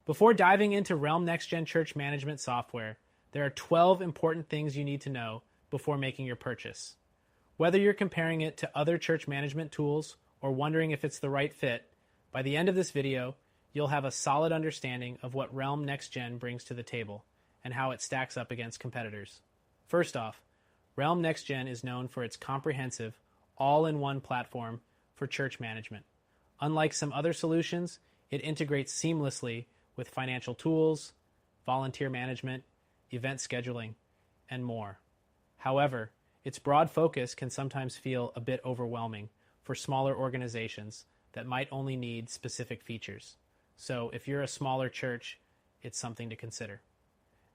Before diving into Realm NextGen Church Management software, there are 12 important things you need to know before making your purchase. Whether you're comparing it to other church management tools or wondering if it's the right fit, by the end of this video, you'll have a solid understanding of what Realm NextGen brings to the table and how it stacks up against competitors. First off, Realm NextGen is known for its comprehensive, all-in-one platform for church management. Unlike some other solutions, it integrates seamlessly with financial tools, volunteer management, event scheduling, and more. However, its broad focus can sometimes feel a bit overwhelming for smaller organizations that might only need specific features. So if you're a smaller church, it's something to consider.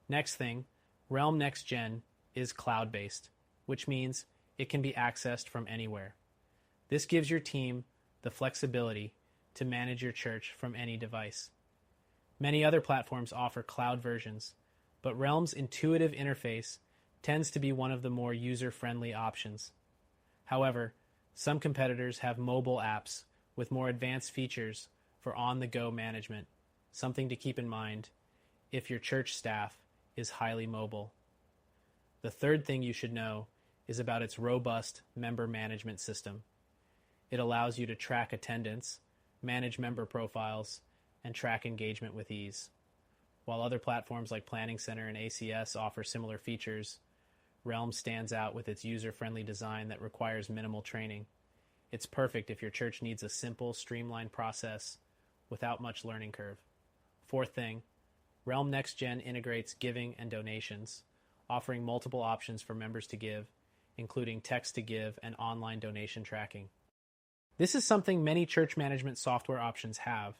Next thing, Realm NextGen is cloud-based, which means it can be accessed from anywhere. This gives your team the flexibility to manage your church from any device. Many other platforms offer cloud versions, but Realm's intuitive interface tends to be one of the more user-friendly options. However, some competitors have mobile apps with more advanced features for on-the-go management, something to keep in mind if your church staff is highly mobile. The third thing you should know is about its robust member management system. It allows you to track attendance, manage member profiles, and track engagement with ease. While other platforms like Planning Center and ACS offer similar features, Realm stands out with its user-friendly design that requires minimal training. It's perfect if your church needs a simple, streamlined process without much learning curve. Fourth thing, Realm NextGen integrates giving and donations, offering multiple options for members to give, including text to give and online donation tracking. This is something many church management software options have,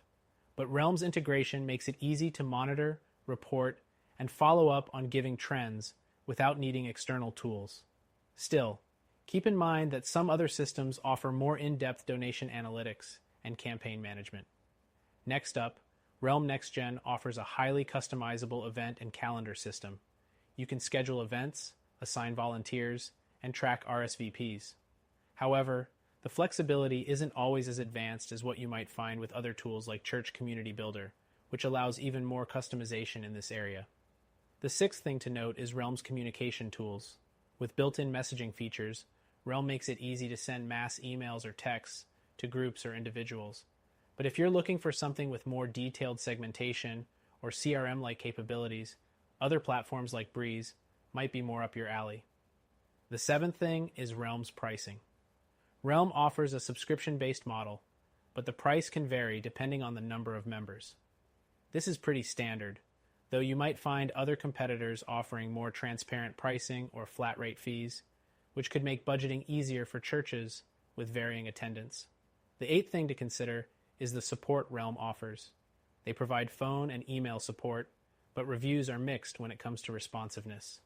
but Realm's integration makes it easy to monitor, report, and follow up on giving trends without needing external tools. Still, keep in mind that some other systems offer more in-depth donation analytics and campaign management. Next up, Realm NextGen offers a highly customizable event and calendar system. You can schedule events, assign volunteers, and track RSVPs. However, the flexibility isn't always as advanced as what you might find with other tools like Church Community Builder, which allows even more customization in this area. The sixth thing to note is Realm's communication tools. With built-in messaging features, Realm makes it easy to send mass emails or texts to groups or individuals. But if you're looking for something with more detailed segmentation or CRM-like capabilities, other platforms like Breeze might be more up your alley. The seventh thing is Realm's pricing. Realm offers a subscription-based model, but the price can vary depending on the number of members. This is pretty standard, though you might find other competitors offering more transparent pricing or flat-rate fees, which could make budgeting easier for churches with varying attendance. The eighth thing to consider is the support Realm offers. They provide phone and email support, but reviews are mixed when it comes to responsiveness.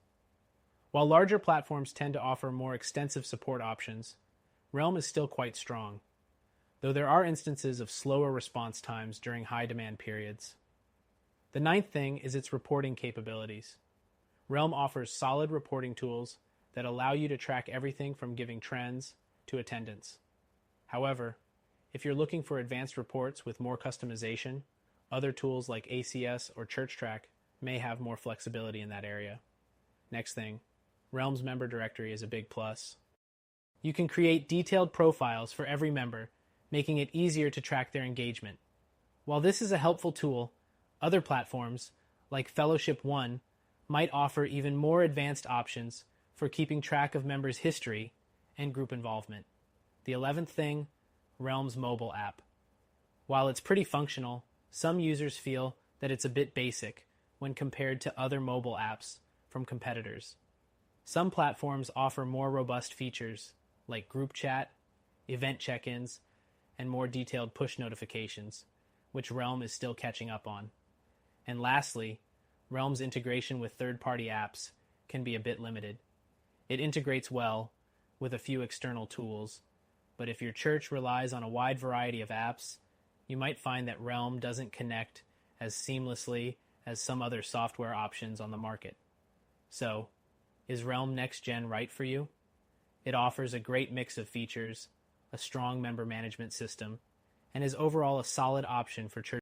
While larger platforms tend to offer more extensive support options, Realm is still quite strong, though there are instances of slower response times during high-demand periods. The ninth thing is its reporting capabilities. Realm offers solid reporting tools that allow you to track everything from giving trends to attendance. However, if you're looking for advanced reports with more customization, other tools like ACS or ChurchTrack may have more flexibility in that area. Next thing, Realm's member directory is a big plus. You can create detailed profiles for every member, making it easier to track their engagement. While this is a helpful tool, other platforms, like Fellowship One, might offer even more advanced options for keeping track of members' history and group involvement. The 11th thing, Realm's mobile app. While it's pretty functional, some users feel that it's a bit basic when compared to other mobile apps from competitors. Some platforms offer more robust features like group chat, event check-ins, and more detailed push notifications, which Realm is still catching up on. And lastly, Realm's integration with third-party apps can be a bit limited. It integrates well with a few external tools, but if your church relies on a wide variety of apps, you might find that Realm doesn't connect as seamlessly as some other software options on the market. So, is Realm NextGen right for you? It offers a great mix of features, a strong member management system, and is overall a solid option for church